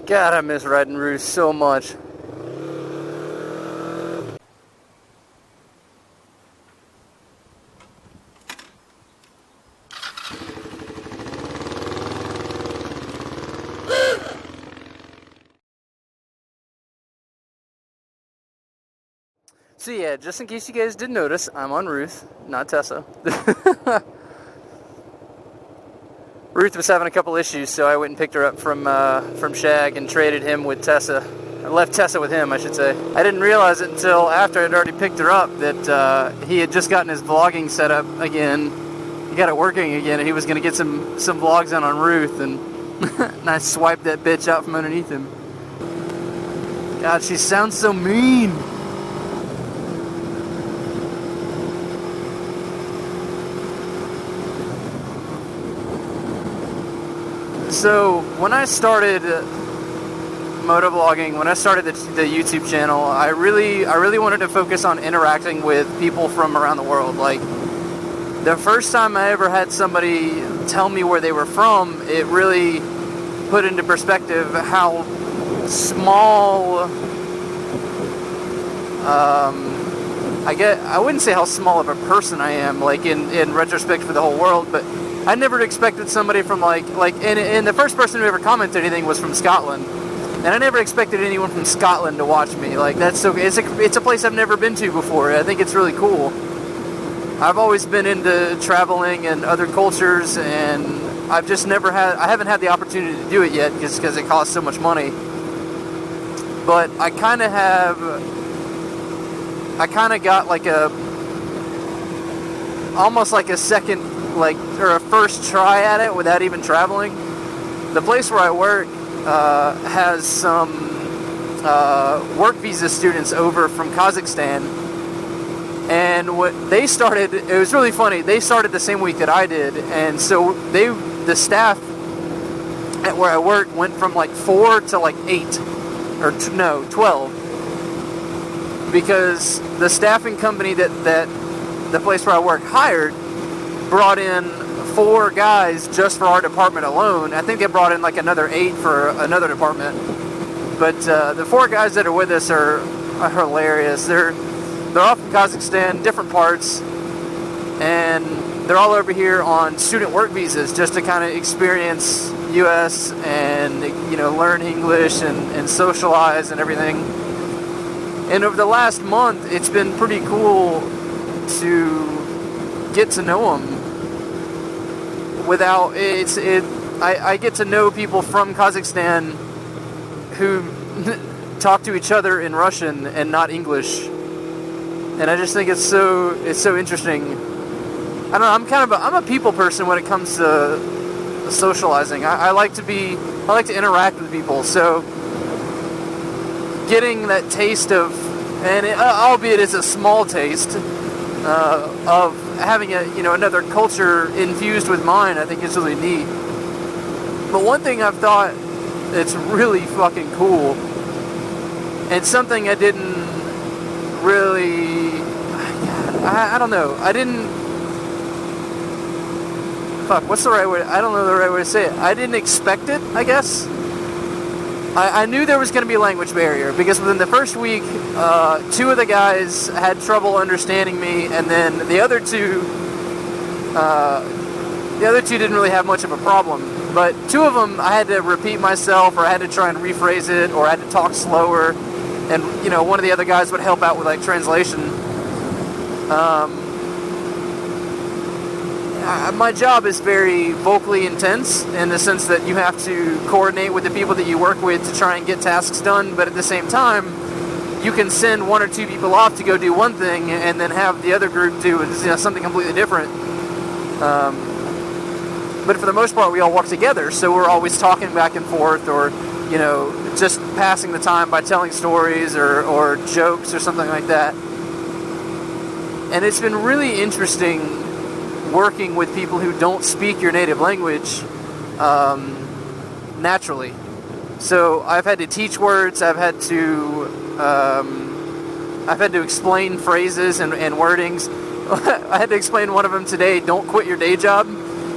God, I miss riding Ruth so much. So yeah, just in case you guys didn't notice, I'm on Ruth, not Tessa. Ruth was having a couple issues, so I went and picked her up from Shag and traded him with Tessa. I left Tessa with him, I should say. I didn't realize it until after I'd already picked her up that he had just gotten his vlogging set up again. He got it working again, and he was going to get some vlogs on Ruth, and, and I swiped that bitch out from underneath him. God, she sounds so mean. So when I started motovlogging, when I started the YouTube channel, I really wanted to focus on interacting with people from around the world. Like, the first time I ever had somebody tell me where they were from, it really put into perspective how small, I wouldn't say how small of a person I am, like in retrospect for the whole world, but I never expected somebody from and the first person who ever commented anything was from Scotland, and I never expected anyone from Scotland to watch me. Like, that's so, it's a place I've never been to before. I think it's really cool. I've always been into traveling and other cultures, and I haven't had the opportunity to do it yet just because it costs so much money. But I kind of got like almost like a second, or a first try at it without even traveling. The place where I work has some work visa students over from Kazakhstan, and what they started, it was really funny, they started the same week that I did, and so the staff at where I work went from like 4 to like 8, or 12, because the staffing company that the place where I work hired brought in 4 guys just for our department alone. I think they brought in like another 8 for another department. But the 4 guys that are with us are hilarious. They're all from Kazakhstan, different parts, and they're all over here on student work visas just to kind of experience U.S. and, you know, learn English and socialize and everything. And over the last month, it's been pretty cool to get to know them. I get to know people from Kazakhstan who talk to each other in Russian and not English, and I just think it's so interesting. I don't know. I'm a people person when it comes to socializing. I like to interact with people. So getting that taste of, albeit it's a small taste, of having another culture infused with mine, I think is really neat. But one thing I've thought that's really fucking cool, and something I didn't really, I don't know, what's the right way? I don't know the right way to say it. I didn't expect it, I guess. I knew there was going to be a language barrier, because within the first week, 2 of the guys had trouble understanding me, and then the other two didn't really have much of a problem. But 2 of them, I had to repeat myself, or I had to try and rephrase it, or I had to talk slower, and one of the other guys would help out with like translation. My job is very vocally intense in the sense that you have to coordinate with the people that you work with to try and get tasks done, but at the same time, you can send 1 or 2 people off to go do one thing and then have the other group do something completely different. But for the most part, we all work together, so we're always talking back and forth, or just passing the time by telling stories or jokes or something like that. And it's been really interesting working with people who don't speak your native language naturally. So I've had to teach words, I've had to explain phrases and wordings. I had to explain one of them today, don't quit your day job,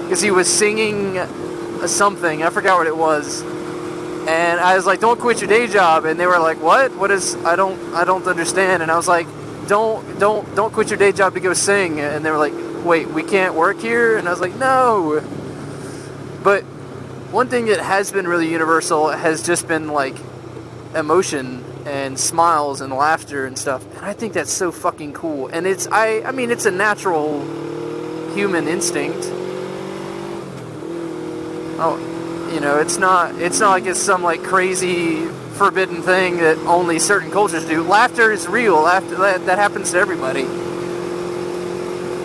because he was singing something, I forgot what it was, And I was like, don't quit your day job. And they were like, what is, I don't understand. And I was like, don't quit your day job to go sing. And they were like, wait, we can't work here? And I was like, no. But one thing that has been really universal has just been like emotion and smiles and laughter and stuff. And I think that's so fucking cool. And it's, I mean, it's a natural human instinct. Oh, you know, it's not like it's some like crazy forbidden thing that only certain cultures do. Laughter is real. Laughter, that happens to everybody.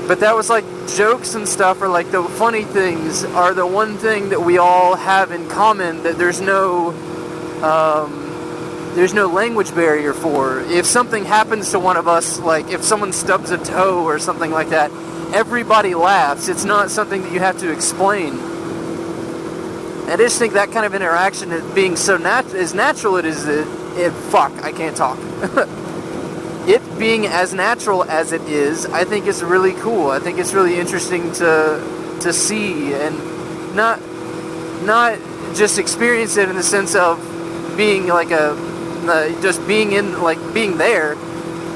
But that was like jokes and stuff, or like the funny things are the one thing that we all have in common, that there's no language barrier for. If something happens to one of us, like if someone stubs a toe or something like that, everybody laughs. It's not something that you have to explain. I just think that kind of interaction, being so as natural I can't talk. It being as natural as it is, I think is really cool. I think it's really interesting to see, and not just experience it in the sense of being like just being there,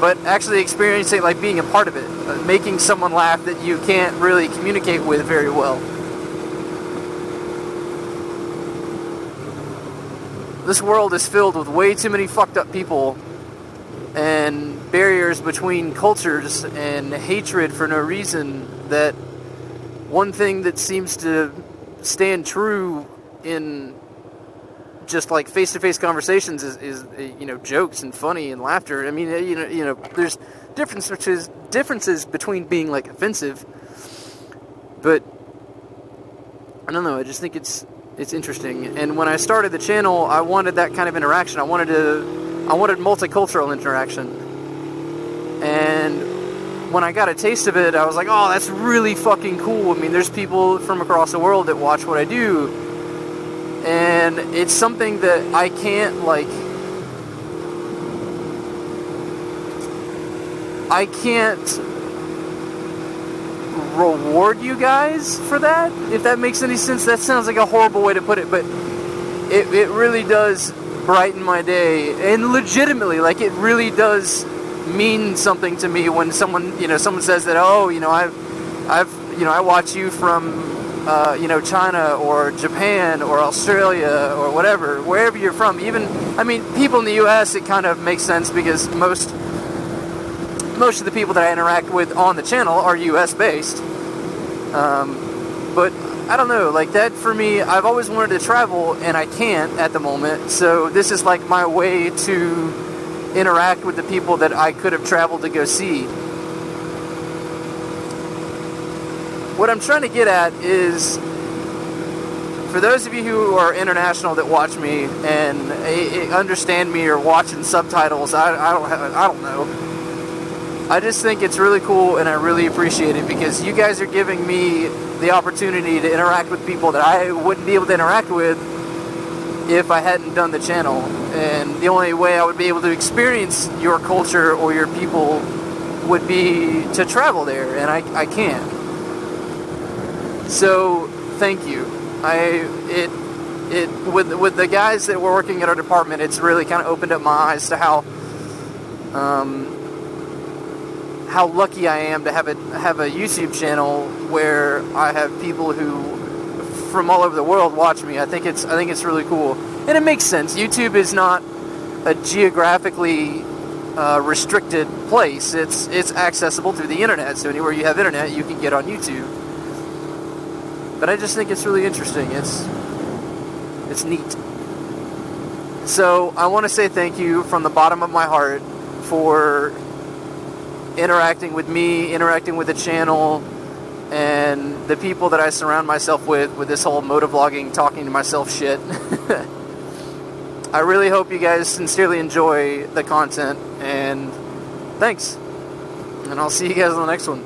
but actually experiencing like being a part of it, making someone laugh that you can't really communicate with very well. This world is filled with way too many fucked up people and barriers between cultures and hatred for no reason, that one thing that seems to stand true in just like face-to-face conversations is you know, jokes and funny and laughter. I mean, you know there's differences between being like offensive, but I don't know, I just think it's interesting. And when I started the channel, I wanted that kind of interaction. I wanted multicultural interaction. And when I got a taste of it, I was like, oh, that's really fucking cool. I mean, there's people from across the world that watch what I do. And it's something that I can't reward you guys for that, if that makes any sense. That sounds like a horrible way to put it, but it really does brighten my day, and legitimately, like, it really does mean something to me when someone says that, oh, you know, I watch you from China or Japan or Australia or whatever, wherever you're from. Even, I mean, people in the US, it kind of makes sense because most of the people that I interact with on the channel are US based. But I don't know, like, that for me, I've always wanted to travel and I can't at the moment, so this is like my way to interact with the people that I could have traveled to go see. What I'm trying to get at is, for those of you who are international that watch me and understand me or watch in subtitles, I don't know. I just think it's really cool, and I really appreciate it, because you guys are giving me the opportunity to interact with people that I wouldn't be able to interact with if I hadn't done the channel. And the only way I would be able to experience your culture or your people would be to travel there, and I can't. So thank you. With the guys that were working at our department, it's really kind of opened up my eyes to how lucky I am to have a YouTube channel where I have people who from all over the world watch me. I think it's really cool, and it makes sense. YouTube is not a geographically restricted place. It's accessible through the internet, so anywhere you have internet, you can get on YouTube. But I just think it's really interesting. It's neat. So I want to say thank you from the bottom of my heart for interacting with me, interacting with the channel, and the people that I surround myself with this whole motovlogging, talking to myself shit. I really hope you guys sincerely enjoy the content, and thanks. And I'll see you guys on the next one.